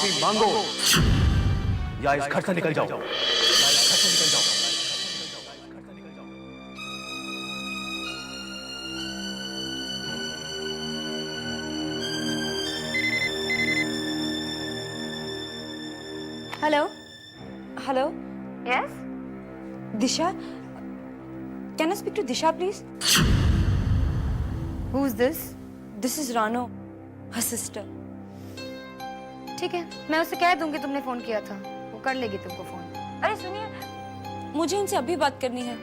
माफी मांगो या इस घर से निकल जाओ। Hello hello Yes? Disha, can I speak to Disha please? Who is this? This is Rano, her sister. ठीक है, मैं उसे कह दूंगी तुमने फोन किया था, वो कर लेगी तुमको फोन। अरे सुनिए, मुझे इनसे अभी बात करनी है।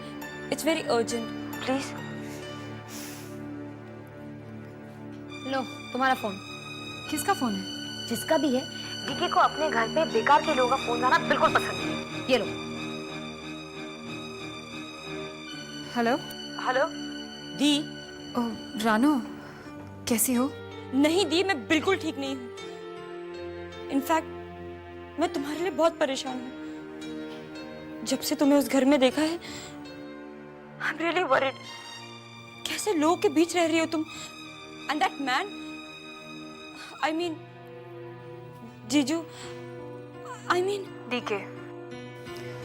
It's very urgent, please. लो तुम्हारा फोन। किसका फोन है? जिसका भी है, डीके को अपने घर पे बेकार के लोगों का फोन आना बिल्कुल पसंद नहीं। ये लो। हेलो हेलो दी। ओह रानो, कैसी हो? नहीं दी, मैं बिल्कुल ठीक नहीं हूँ। इनफैक्ट मैं तुम्हारे लिए बहुत परेशान हूँ। जब से तुम्हें उस घर में देखा है, I'm really worried। कैसे लोगों के बीच रह रही हो तुम? And that man, I mean, जीजू, I mean, डीके।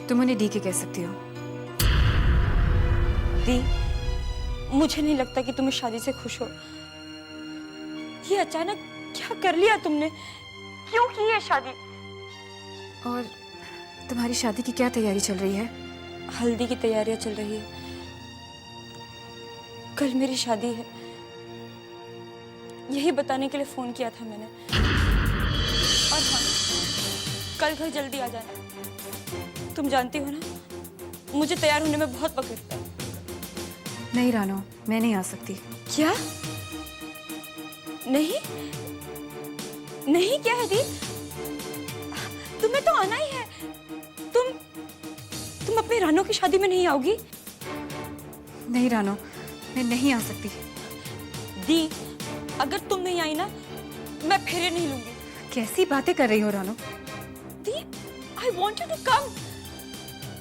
तुम उन्हें डी के कह सकती हो। दी, मुझे नहीं लगता कि तुम इस शादी से खुश हो। ये अचानक क्या कर लिया तुमने? क्यों की ये शादी? और तुम्हारी शादी की क्या तैयारी चल रही है? हल्दी की तैयारियां चल रही है। कल मेरी शादी है, यही बताने के लिए फोन किया था मैंने। और हाँ, कल घर जल्दी आ जाना। तुम जानती हो ना, मुझे तैयार होने में बहुत वक्त लगता है। नहीं रानो, मैं नहीं आ सकती। क्या? नहीं नहीं, क्या है दी? तुम्हें तो आना ही है। तुम अपनी रानो की शादी में नहीं आओगी? नहीं रानो, मैं नहीं आ सकती। दी, अगर तुम नहीं आई ना, मैं फेरे नहीं लूंगी। कैसी बातें कर रही हो रानो? दी, I want you to come।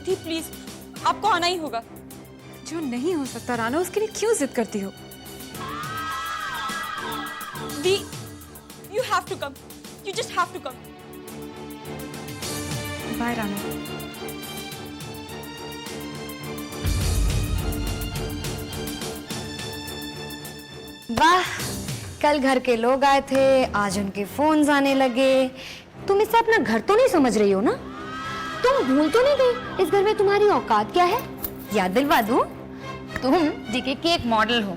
The please, आपको आना ही होगा। जो नहीं हो सकता रानो, उसके लिए क्यों जिद करती हो? दी, you have to come। You just have to come। Bye Rano. वाह, कल घर के लोग आए थे, आज उनके फोन्स आने लगे। तुम इसे अपना घर तो नहीं समझ रही हो ना? तुम भूल तो नहीं गई इस घर में तुम्हारी औकात क्या है? याद दिलवा दूं, तुम डीके के एक मॉडल हो,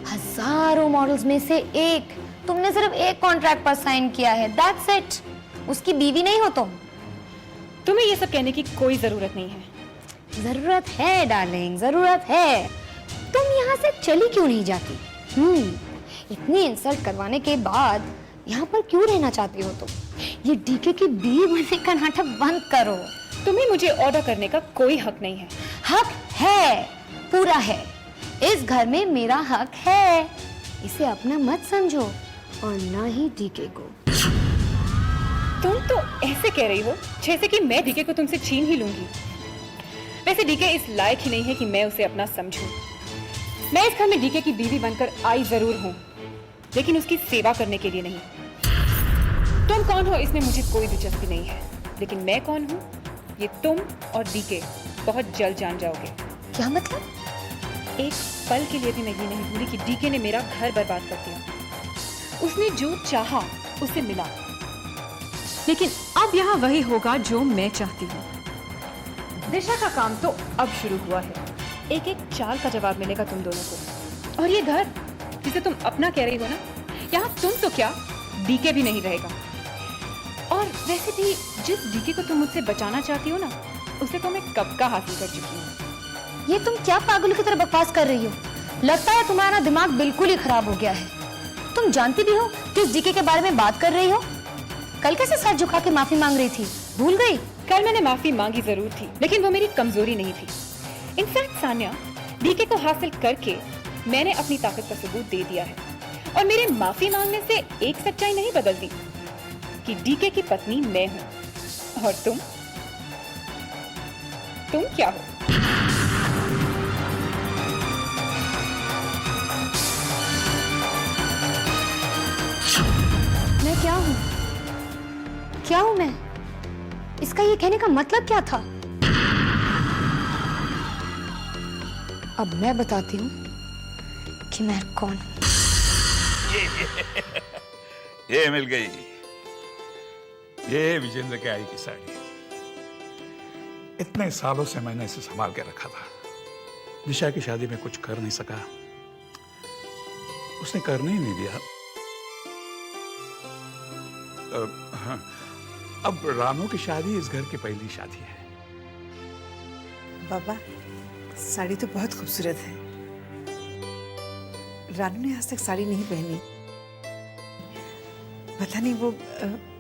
हजारों मॉडल्स में से एक। तुमने सिर्फ एक कॉन्ट्रैक्ट पर साइन किया है, दैट्स इट। उसकी बीवी नहीं हो तुम। तुम्हें ये सब कहने की कोई जरूरत नहीं है। जरूरत है डार्लिंग, जरूरत है। तुम यहाँ से चली क्यों नहीं जाती? इतनी इंसल्ट करवाने के बाद यहाँ पर क्यों रहना चाहती हो तुम? ये डीके की बीवी बनने का नाटक बंद करो। तुम्हें मुझे ऑर्डर करने का कोई हक नहीं है। हक है, पूरा है। इस घर में मेरा हक है, इसे अपना मत समझो, और ना ही डीके को। तुम तो ऐसे कह रही हो जैसे कि मैं डीके को तुमसे छीन ही लूंगी। वैसे डीके इस लायक ही नहीं है कि मैं उसे अपना समझूं। मैं इस घर में डीके की बीवी बनकर आई जरूर हूं, लेकिन उसकी सेवा करने के लिए नहीं। तुम कौन हो इसमें मुझे कोई दिलचस्पी नहीं है, लेकिन मैं कौन हूं ये तुम और डीके बहुत जल्द जान जाओगे। क्या मतलब? एक पल के लिए भी मैं ये नहीं भूली कि डीके ने मेरा घर बर्बाद कर दिया। उसने जो चाहा उसे मिला, लेकिन अब यहाँ वही होगा जो मैं चाहती हूँ। दिशा का काम तो अब शुरू हुआ है। एक एक चाल का जवाब मिलेगा तुम दोनों को। और ये घर जिसे तुम अपना कह रही हो ना, यहाँ तुम तो क्या, डीके भी नहीं रहेगा। और वैसे भी जिस डीके को तुम मुझसे बचाना चाहती हो ना, उसे तो मैं कब का हासिल कर चुकी हूँ। ये तुम क्या पागल की तरह बकवास कर रही हो? लगता है तुम्हारा दिमाग बिल्कुल ही खराब हो गया है। तुम जानती भी हो किस डीके के बारे में बात कर रही हो? कल कैसे सर झुका के माफी मांग रही थी, भूल गई? कल मैंने माफी मांगी जरूर थी, लेकिन वो मेरी कमजोरी नहीं थी। इनफैक्ट सान्या, डीके को हासिल करके मैंने अपनी ताकत का सबूत दे दिया है। और मेरे माफी मांगने से एक सच्चाई नहीं बदलती कि डीके की पत्नी मैं हूं। और तुम क्या हो? मैं क्या हूँ? क्या हूं मैं? इसका ये कहने का मतलब क्या था? अब मैं बताती हूँ कि मैं कौन हूँ। ये मिल गई। ये विजेंद्र के आई की साड़ी। इतने सालों से मैंने इसे संभाल के रखा था। दिशा की शादी में कुछ कर नहीं सका, उसने करने ही नहीं दिया। हाँ, अब रानू की शादी इस घर की पहली शादी है। बाबा, साड़ी तो बहुत खूबसूरत है। रानू ने आज तक साड़ी नहीं पहनी। पता नहीं वो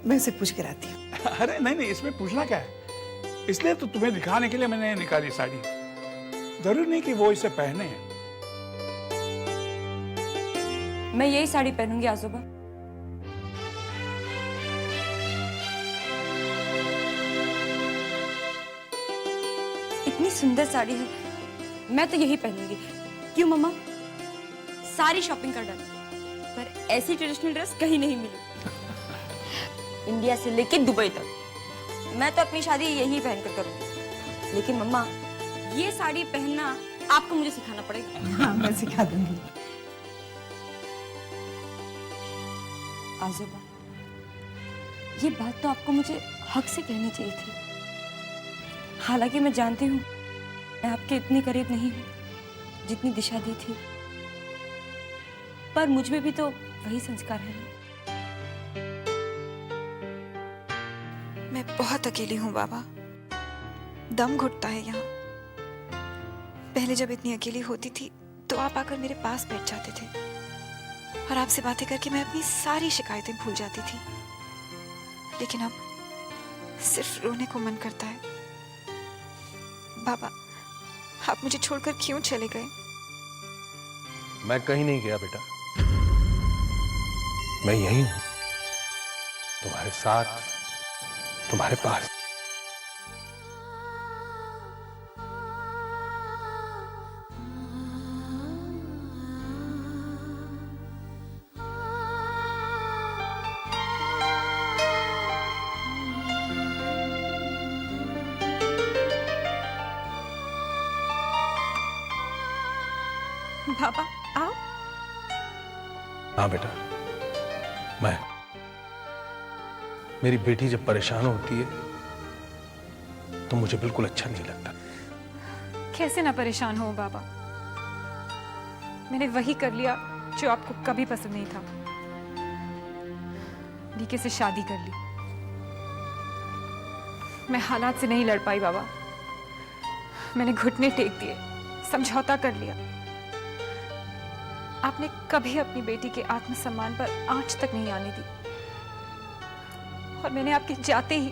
मैं उसे पूछ कर आती हूँ। अरे नहीं नहीं, इसमें पूछना क्या है? इसलिए तो तुम्हें दिखाने के लिए मैंने निकाली साड़ी। जरूर नहीं कि वो इसे पहने। मैं यही साड़ी पहनूंगी आजोबा। इतनी सुंदर साड़ी है, मैं तो यही पहनूंगी। क्यों मम्मा? सारी शॉपिंग कर डाली, पर ऐसी ट्रेडिशनल ड्रेस कहीं नहीं मिली। इंडिया से लेके दुबई तक मैं तो अपनी शादी यही पहनकर करूंगी। लेकिन मम्मा, ये साड़ी पहनना आपको मुझे सिखाना पड़ेगा। हाँ, मैं सिखा दूंगी। आजोबा, ये बात तो आपको मुझे हक से कहनी चाहिए थी। हालांकि मैं जानती हूँ मैं आपके इतनी करीब नहीं हूँ जितनी दिशा दी थी, पर मुझ में भी तो वही संस्कार है। मैं बहुत अकेली हूँ बाबा, दम घुटता है यहाँ। पहले जब इतनी अकेली होती थी तो आप आकर मेरे पास बैठ जाते थे और आपसे बातें करके मैं अपनी सारी शिकायतें भूल जाती थी। लेकिन अब सिर्फ रोने को मन करता है। बाबा, आप मुझे छोड़कर क्यों चले गए? मैं कहीं नहीं गया बेटा, मैं यहीं हूं, तुम्हारे साथ, तुम्हारे पास। बाबा, आओ। हाँ बेटा, मैं, मेरी बेटी जब परेशान होती है तो मुझे बिल्कुल अच्छा नहीं लगता। कैसे ना परेशान हो बाबा? मैंने वही कर लिया जो आपको कभी पसंद नहीं था। डीके से शादी कर ली। मैं हालात से नहीं लड़ पाई बाबा। मैंने घुटने टेक दिए, समझौता कर लिया। आपने कभी अपनी बेटी के आत्मसम्मान पर आंच तक नहीं आने दी, और मैंने आपके जाते ही।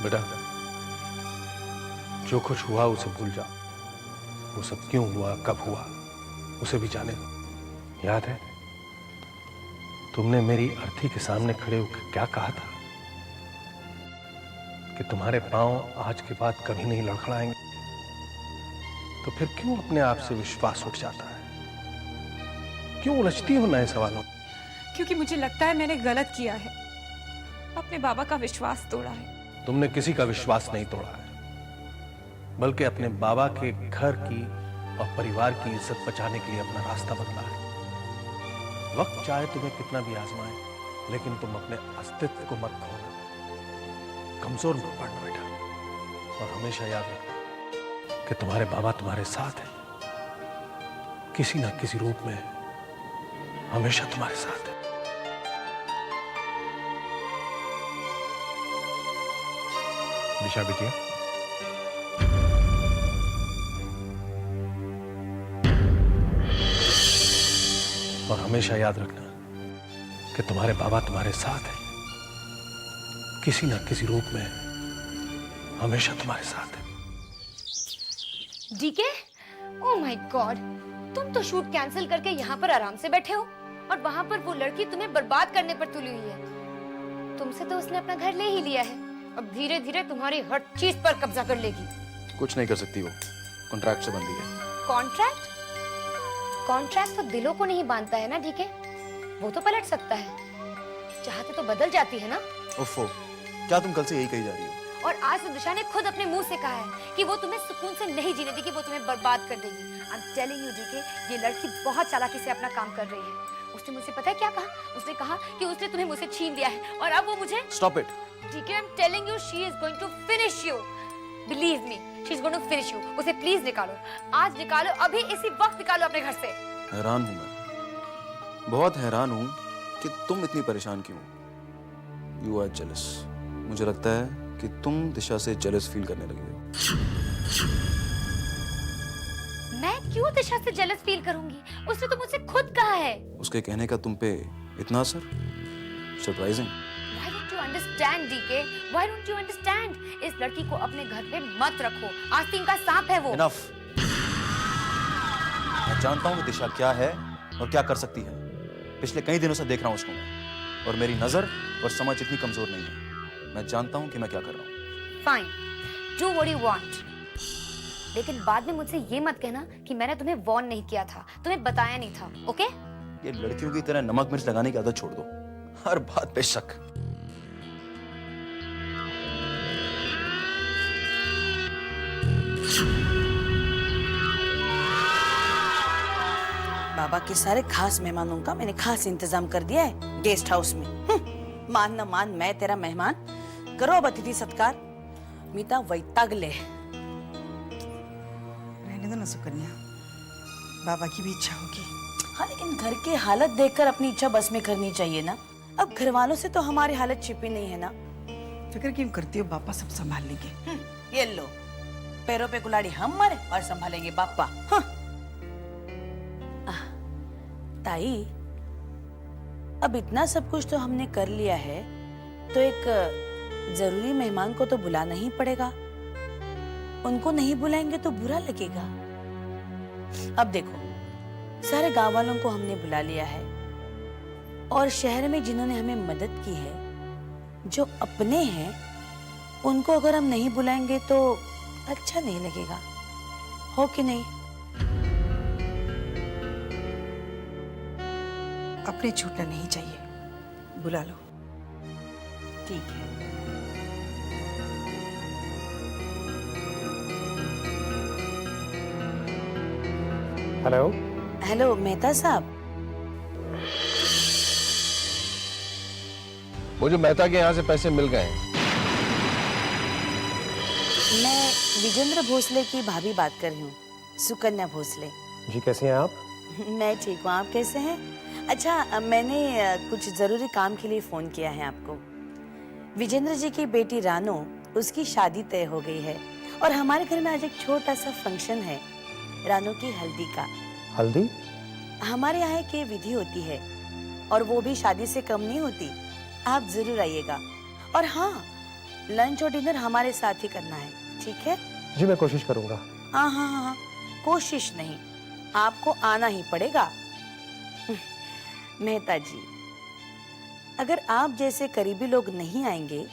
बेटा, जो कुछ हुआ उसे भूल जाओ। वो सब क्यों हुआ, कब हुआ, उसे भी जाने दो। याद है तुमने मेरी अर्थी के सामने खड़े होकर क्या कहा था? कि तुम्हारे पांव आज के बाद कभी नहीं लड़खड़ाएंगे। तो फिर क्यों अपने आप से विश्वास उठ जाता है? क्यों उलझती हो नए सवालों? क्योंकि मुझे लगता है मैंने गलत किया है, अपने बाबा का विश्वास तोड़ा है। तुमने किसी का विश्वास नहीं तोड़ा है, बल्कि अपने बाबा के घर की और परिवार की इज्जत बचाने के लिए अपना रास्ता बदला है। वक्त चाहे तुम्हें कितना भी आजमाए, लेकिन तुम अपने अस्तित्व को मत खोना, कमजोर मत पड़ना बेटा। और हमेशा याद रखना कि तुम्हारे बाबा तुम्हारे साथ हैं, किसी ना किसी रूप में हमेशा तुम्हारे साथ है। दिशा बेटिया, और हमेशा याद रखना कि तुम्हारे बाबा तुम्हारे साथ हैं, किसी ना किसी रूप में हमेशा तुम्हारे साथ है। डीके, ओह माय गॉड, तुम तो शूट कैंसिल करके यहाँ पर आराम से बैठे हो, और वहाँ पर वो लड़की तुम्हें बर्बाद करने पर तुली हुई है। तुमसे तो उसने अपना घर ले ही लिया है, अब धीरे धीरे तुम्हारी हर चीज पर कब्जा कर लेगी। कुछ नहीं कर सकती वो, कॉन्ट्रैक्ट से बंधी है। कॉन्ट्रैक्ट? कॉन्ट्रैक्ट तो दिलों को नहीं बांधता है ना डीके, वो तो पलट सकता है। चाहते तो बदल जाती है ना। उफ़ो, क्या तुम कल से यही कही जा रही हो? और आज तो दिशा ने खुद अपने मुंह से कहा है कि वो तुम्हें सुकून से नहीं जीने देगी, वो तुम्हें बर्बाद कर देगी। I am telling you DK, ये लड़की बहुत चालाकी से अपना काम कर रही है। उसने मुझसे पता है क्या कहा? उसने कहा कि उसने तुम्हें मुझसे छीन लिया है और अब वो मुझे Stop it! DK, I am telling you, she is going to finish you. Believe me, she is going to finish you. उसे प्लीज निकालो, आज निकालो, अभी इसी वक्त निकालो अपने घर से। हैरान हूं मैं, बहुत हैरान हूं कि तुम इतनी परेशान क्यों हो। You are jealous. मुझे लगता है कि तुम दिशा से जेलस फील करने लगी हो। मैं क्यों दिशा से जेलस फील करूंगी? उसने तो मुझसे खुद कहा है। उसके कहने का तुम पे इतना असर? Surprising. Why don't you understand, DK? Why don't you understand? इस लड़की को अपने घर पे मत रखो। आस्तीन का सांप है वो। Enough! मैं जानता हूं कि दिशा क्या है और क्या कर सकती है। पिछले कई दिनों से देख रहा हूं उसको मैं, और मेरी नजर और समझ इतनी कमजोर नहीं है। मैं जानता हूं कि मैं क्या कर रहा हूं। Fine, do what you want. लेकिन बाद में मुझसे ये मत कहना कि मैंने तुम्हें वार्न नहीं किया था, तुम्हें बताया नहीं था, ओके? ये लड़कियों की तरह नमक मिर्च लगाने की आदत छोड़ दो, हर बात पे शक। बाबा के सारे खास मेहमानों का मैंने खास इंतजाम कर दिया है गेस्ट हाउस में। मान न मान मैं तेरा मेहमान, करो अब अतिथि सत्कार। मीता वैतागले। रहने दो ना सुकन्या, बाबा की भी इच्छा होगी। हाँ, लेकिन घर की हालत देखकर अपनी इच्छा बस में करनी चाहिए ना। अब घर वालों से तो हमारी हालत छिपी नहीं है ना। फिक्र क्यों करती हो, पापा सब संभाल लेंगे। ये लो, पैरों पे कुल्हाड़ी हम मारे और संभालेंगे पापा। हाँ। ताई, अब इतना सब कुछ तो हमने कर लिया है, तो एक जरूरी मेहमान को तो बुलाना ही पड़ेगा। उनको नहीं बुलाएंगे तो बुरा लगेगा। अब देखो, सारे गांव वालों को हमने बुला लिया है, और शहर में जिन्होंने हमें मदद की है, जो अपने हैं, उनको अगर हम नहीं बुलाएंगे तो अच्छा नहीं लगेगा, हो कि नहीं? अपने छूटना नहीं चाहिए, बुला लो। ठीक है। हेलो। हेलो मेहता साहब। मुझे मेहता के यहाँ से पैसे मिल गए हैं। मैं विजेंद्र भोसले की भाभी बात कर रही हूँ, सुकन्या भोसले। जी, कैसे हैं आप? मैं ठीक हूँ, आप कैसे हैं? अच्छा, मैंने कुछ जरूरी काम के लिए फोन किया है आपको। विजेंद्र जी की बेटी रानो, उसकी शादी तय हो गई है, और हमारे घर में आज एक छोटा सा फंक्शन है, रानो की हल्दी का। हल्दी? हमारे यहाँ की विधि होती है, और वो भी शादी से कम नहीं होती। आप जरूर आइएगा, और हाँ, लंच और डिनर हमारे साथ ही करना है, ठीक है? जी, मैं कोशिश करूंगा। हाँ हाँ हाँ, कोशिश नहीं, आपको आना ही पड़ेगा। मेहता जी, अगर आप जैसे करीबी लोग नहीं आएंगे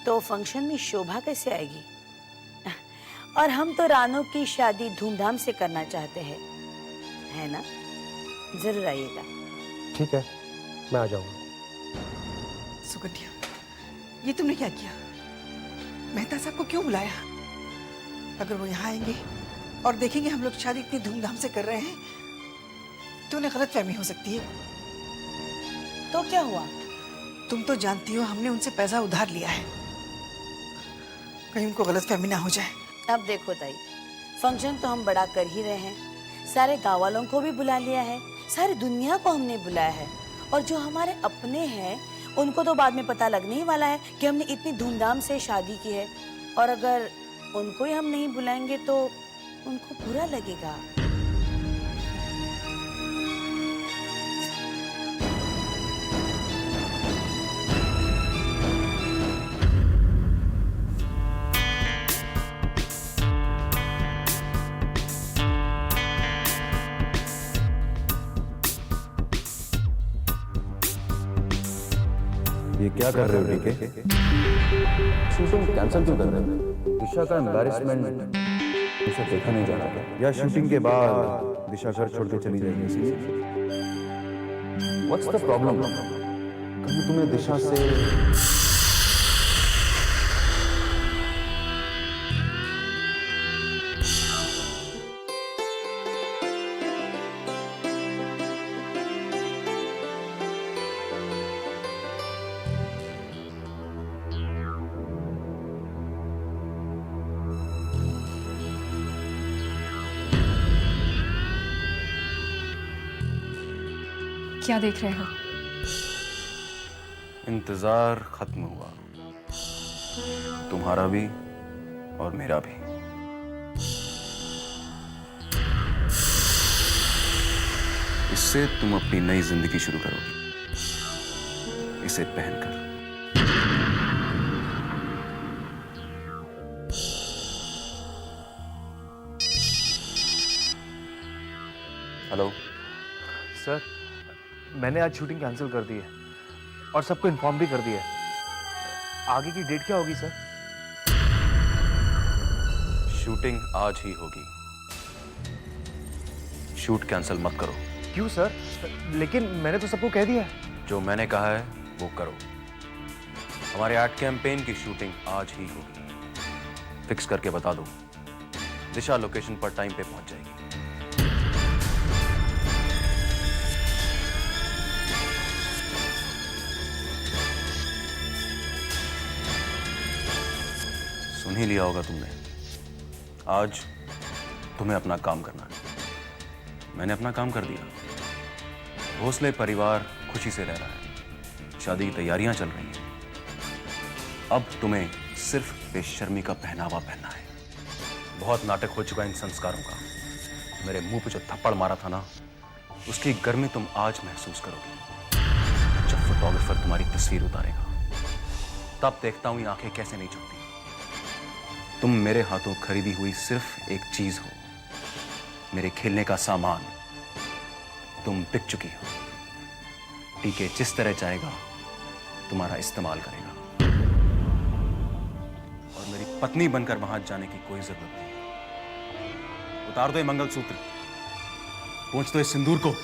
तो फंक्शन में शोभा कैसे आएगी? और हम तो रानो की शादी धूमधाम से करना चाहते हैं, है ना? जरूर आइएगा। ठीक है, मैं आ जाऊंगा। सुकन्या, ये तुमने क्या किया? मेहता साहब को क्यों बुलाया? अगर वो यहाँ आएंगे और देखेंगे हम लोग शादी इतनी धूमधाम से कर रहे हैं, तो उन्हें गलतफहमी हो सकती है। तो क्या हुआ? तुम तो जानती हो हमने उनसे पैसा उधार लिया है, कहीं उनको गलतफहमी ना हो जाए। अब देखो ताई, फंक्शन तो हम बड़ा कर ही रहे हैं, सारे गाँव वालों को भी बुला लिया है, सारी दुनिया को हमने बुलाया है, और जो हमारे अपने हैं उनको तो बाद में पता लगने ही वाला है कि हमने इतनी धूमधाम से शादी की है, और अगर उनको ही हम नहीं बुलाएंगे तो उनको बुरा लगेगा। ये क्या कर रहे हो डीके? शूटिंग कैंसिल क्यों कर रहे हो? दिशा का एम्बैरेसमेंट उसे देखा नहीं जा रहा, या शूटिंग के बाद दिशा घर छोड़ के चली जाएगी इसलिए? What's the problem? कहीं तुम्हें दिशा से क्या देख रहे हो? इंतजार खत्म हुआ, तुम्हारा भी और मेरा भी। इससे तुम अपनी नई जिंदगी शुरू करोगी, इसे पहनकर। हेलो सर, मैंने आज शूटिंग कैंसिल कर दी है और सबको इन्फॉर्म भी कर दिया है। आगे की डेट क्या होगी सर? शूटिंग आज ही होगी, शूट कैंसिल मत करो। क्यों सर? लेकिन मैंने तो सबको कह दिया है। जो मैंने कहा है वो करो। हमारे एड कैंपेन की शूटिंग आज ही होगी, फिक्स करके बता दो। दिशा लोकेशन पर टाइम पे पहुंच जाएगी। सुन ही लिया होगा तुमने, आज तुम्हें अपना काम करना है। मैंने अपना काम कर दिया। भोसले परिवार खुशी से रह रहा है, शादी की तैयारियां चल रही हैं। अब तुम्हें सिर्फ बेशर्मी का पहनावा पहनना है। बहुत नाटक हो चुका है इन संस्कारों का। मेरे मुंह पे जो थप्पड़ मारा था ना, उसकी गर्मी तुम आज महसूस करोगे। जब फोटोग्राफर तुम्हारी तस्वीर उतारेगा, तब देखता हूं ये आंखें कैसे नहीं झुकती। तुम मेरे हाथों खरीदी हुई सिर्फ एक चीज हो, मेरे खेलने का सामान। तुम बिक चुकी हो। टीके जिस तरह चाहेगा तुम्हारा इस्तेमाल करेगा, और मेरी पत्नी बनकर वहां जाने की कोई जरूरत नहीं। उतार दो ये मंगलसूत्र, पहुंच दो इस सिंदूर को।